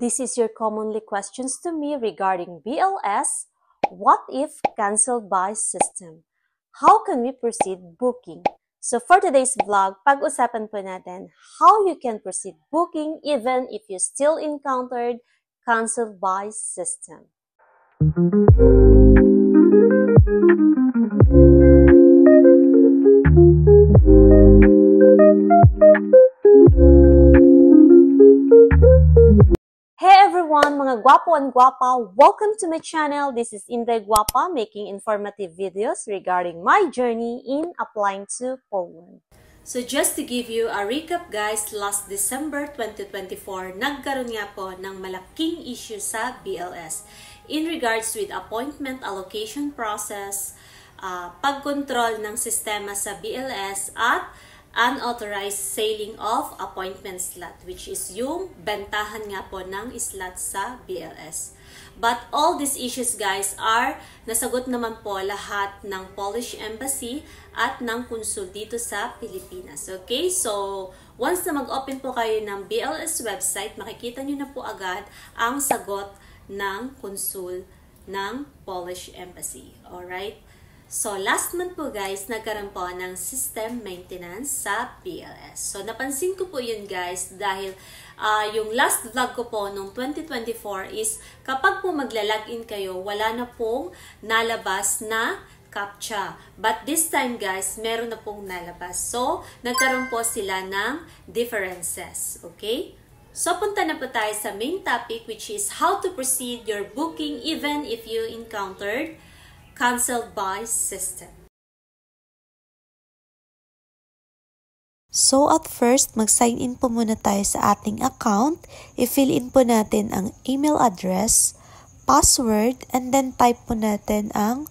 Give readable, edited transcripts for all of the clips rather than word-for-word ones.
This is your commonly questions to me regarding BLS. What if cancelled by system? How can we proceed booking? So for today's vlog, pag-usapan po natin how you can proceed booking even if you still encountered cancelled by system. Hey everyone, mga gwapo and gwapa! Welcome to my channel. This is Inday Gwapa making informative videos regarding my journey in applying to Poland. So just to give you a recap guys, last December 2024, nagkaroon nga po ng malaking issue sa BLS in regards with appointment allocation process, pagkontrol ng sistema sa BLS at unauthorized selling of appointment slot, which is yung bentahan nga po ng slot sa BLS. But all these issues guys are nasagot naman po lahat ng Polish Embassy at ng konsul dito sa Pilipinas. Okay, so once na mag-open po kayo ng BLS website, makikita nyo na po agad ang sagot ng konsul ng Polish Embassy. Alright? So, last month po guys, nagkaroon po ng system maintenance sa BLS. So, napansin ko po yun guys dahil yung last vlog ko po noong 2024 is kapag po magla-login kayo, wala na pong nalabas na CAPTCHA. But this time guys, meron na pong nalabas. So, nagkaroon po sila ng differences. Okay? So, punta na po tayo sa main topic which is how to proceed your booking even if you encountered cancelled by system. So at first, mag-sign in po muna tayo sa ating account. I-fill in po natin ang email address, password, and then type po natin ang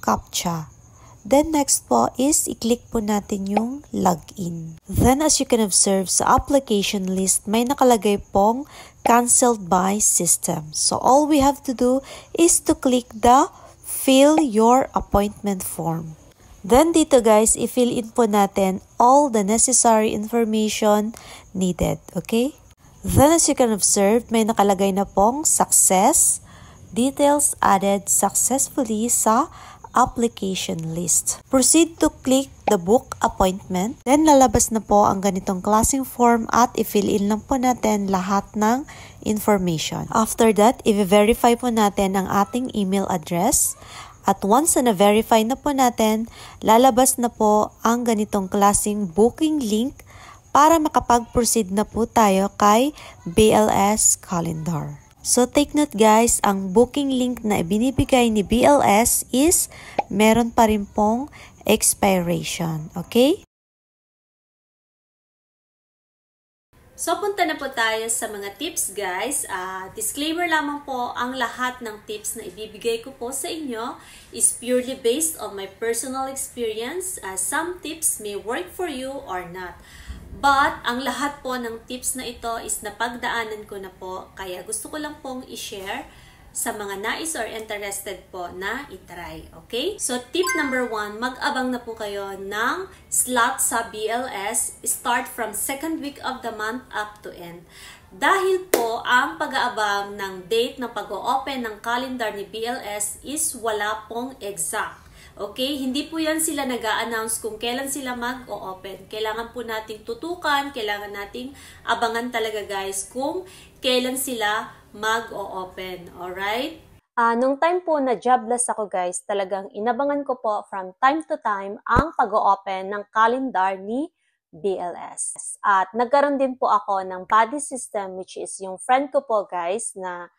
CAPTCHA. Then next po is i-click po natin yung login. Then as you can observe sa application list, may nakalagay pong cancelled by system. So all we have to do is to click the fill your appointment form. Then dito guys, i-fill in po natin all the necessary information needed. Okay? Then as you can observe, may nakalagay na pong success, details added successfully sa application list. Proceed to click the book appointment. Then lalabas na po ang ganitong klaseng form at i-fill in lang po natin lahat ng information. After that, i-verify po natin ang ating email address. At once na na-verify na po natin, lalabas na po ang ganitong klaseng booking link para makapag-proceed na po tayo kay BLS Calendar. So take note guys, ang booking link na ibinibigay ni BLS is meron pa rin pong expiration. Okay? So, punta na po tayo sa mga tips guys. Disclaimer lamang po, ang lahat ng tips na ibibigay ko po sa inyo is purely based on my personal experience. Some tips may work for you or not. But, ang lahat po ng tips na ito is napagdaanan ko na po. Kaya gusto ko lang pong i-share sa mga nais or interested po na itry. Okay? So, tip number 1, mag-abang na po kayo ng slot sa BLS. Start from second week of the month up to end. Dahil po, ang pag-aabang ng date ng pag-o-open ng calendar ni BLS is wala pong exact. Okay? Hindi po yan sila nag-a-announce kung kailan sila mag-o-open. Kailangan po nating tutukan, kailangan nating abangan talaga guys kung kailan sila mag-o-open. Alright? Nung time po na jobless ako guys, talagang inabangan ko po from time to time ang pag-o-open ng calendar ni BLS. At nagkaroon din po ako ng buddy system which is yung friend ko po guys na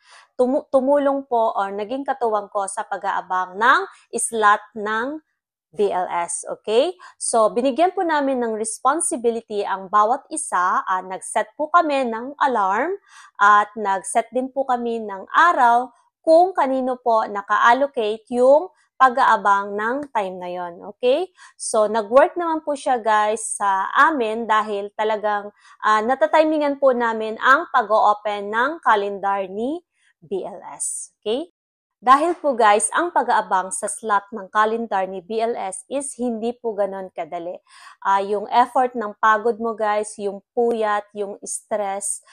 tumulong po or naging katuwang ko sa pag-aabang ng slot ng BLS, okay? So, binigyan po namin ng responsibility ang bawat isa. Nag-set po kami ng alarm at nag-set din po kami ng araw kung kanino po naka-allocate yung pag-aabang ng time na yon, okay? So, nag-work naman po siya guys sa amin dahil talagang natatimingan po namin ang pag-o-open ng calendar ni BLS, okay? Dahil po guys, ang pag-aabang sa slot ng calendar ni BLS is hindi po ganon kadali. Yung effort ng pagod mo guys, yung puyat, yung stress,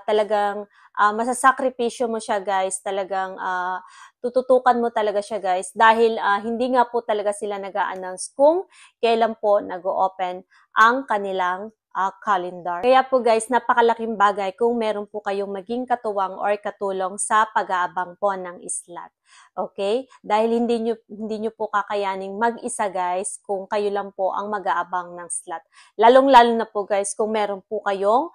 talagang masasakripisyo mo siya guys, talagang tututukan mo talaga siya guys dahil hindi nga po talaga sila nag-a-announce kung kailan po nag-o-open ang kanilang calendar. Kaya po guys, napakalaking bagay kung meron po kayong maging katuwang or katulong sa pag-aabang po ng slot. Okay? Dahil hindi nyo po kakayaning mag-isa guys kung kayo lang po ang mag-aabang ng slot. Lalong-lalo na po guys kung meron po kayong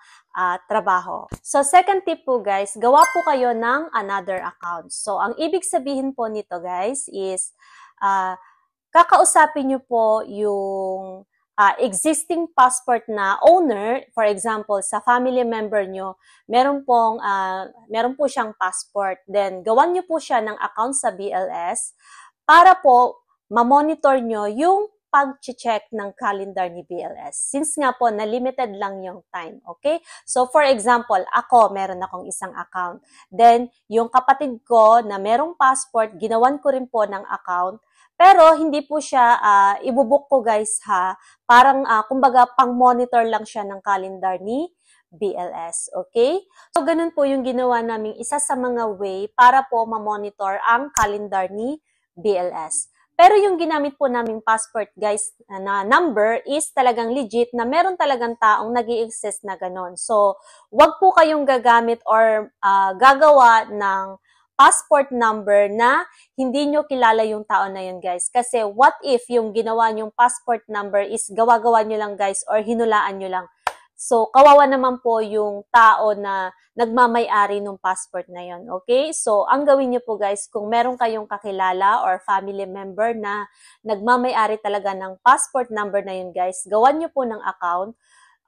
trabaho. So second tip po guys, gawa po kayo ng another account. So ang ibig sabihin po nito guys is kakausapin nyo po yung existing passport na owner, for example, sa family member nyo, meron po siyang passport. Then, gawan nyo po siya ng account sa BLS para po ma-monitor nyo yung pag-check ng calendar ni BLS. Since nga po, na-limited lang yung time, okay? So, for example, meron akong isang account. Then, yung kapatid ko na merong passport, ginawan ko rin po ng account. Pero hindi po siya ibubuk ko guys ha. Parang kumbaga pang-monitor lang siya ng calendar ni BLS. Okay? So ganun po yung ginawa namin isa sa mga way para po ma-monitor ang calendar ni BLS. Pero yung ginamit po naming passport guys na number is talagang legit na meron talagang taong nag-i-exist na ganun. So wag po kayong gagamit or gagawa ng passport number na hindi nyo kilala yung tao na yun guys. Kasi what if yung ginawa nyong passport number is gawa-gawa nyo lang guys or hinulaan nyo lang. So kawawa naman po yung tao na nagmamay-ari ng passport na yun. Okay? So ang gawin nyo po guys, kung meron kayong kakilala or family member na nagmamay-ari talaga ng passport number na yun guys, gawan nyo po ng account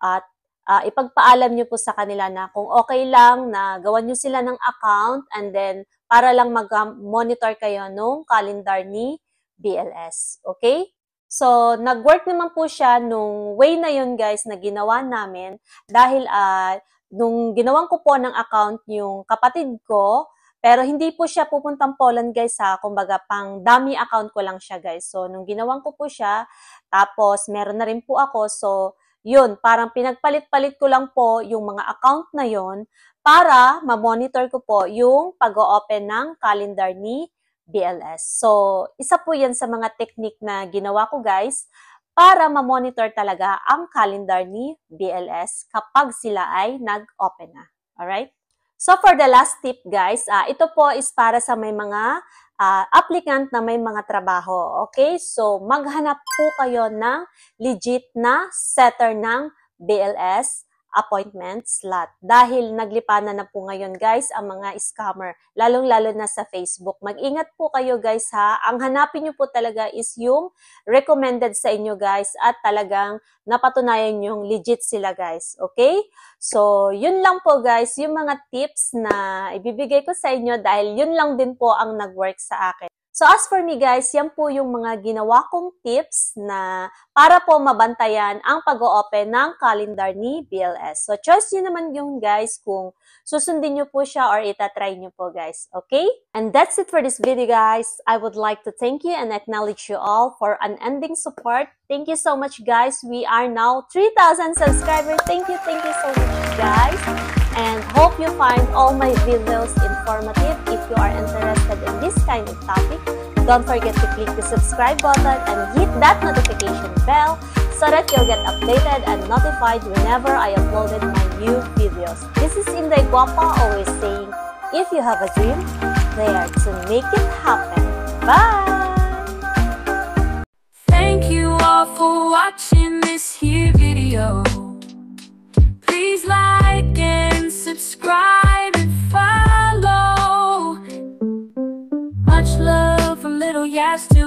at ipagpaalam nyo po sa kanila na kung okay lang na gawan nyo sila ng account and then para lang mag-monitor kayo nung calendar ni BLS. Okay? So, nag-work naman po siya nung way na yun guys na ginawa namin dahil nung ginawan ko po ng account yung kapatid ko, pero hindi po siya pupuntang Poland guys ha, kumbaga pang dummy account ko lang siya guys. So, nung ginawan ko po siya, tapos meron na rin po ako, so yun, parang pinagpalit-palit ko lang po yung mga account na yun para ma-monitor ko po yung pag-o-open ng calendar ni BLS. So, isa po yan sa mga technique na ginawa ko guys para ma-monitor talaga ang calendar ni BLS kapag sila ay nag-open na. Alright? So, for the last tip guys, ito po is para sa may mga applicant na may mga trabaho. Okay? So, maghanap po kayo ng legit na setter ng BLS appointment slot. Dahil naglipanan na po ngayon guys ang mga scammer, lalong-lalo na sa Facebook. Mag-ingat po kayo guys ha. Ang hanapin nyo po talaga is yung recommended sa inyo guys at talagang napatunayan yung legit sila guys. Okay? So, yun lang po guys, yung mga tips na ibibigay ko sa inyo dahil yun lang din po ang nag-work sa akin. So, as for me guys, yan po yung mga ginawa kong tips na para po mabantayan ang pag-o-open ng calendar ni BLS. So, choice nyo naman yung guys kung susundin nyo po siya or itatry nyo po guys. Okay? And that's it for this video guys. I would like to thank you and acknowledge you all for unending support. Thank you so much guys. We are now 3,000 subscribers. Thank you so much guys. And hope you find all my videos informative. If you are interested in this kind of topic, don't forget to click the subscribe button and hit that notification bell so that you'll get updated and notified whenever I uploaded my new videos. This is Inday Guapa always saying, if you have a dream, dare to make it happen. Bye! Thank you all for watching this here video. Please like and subscribe and follow. Much love from Little Yas to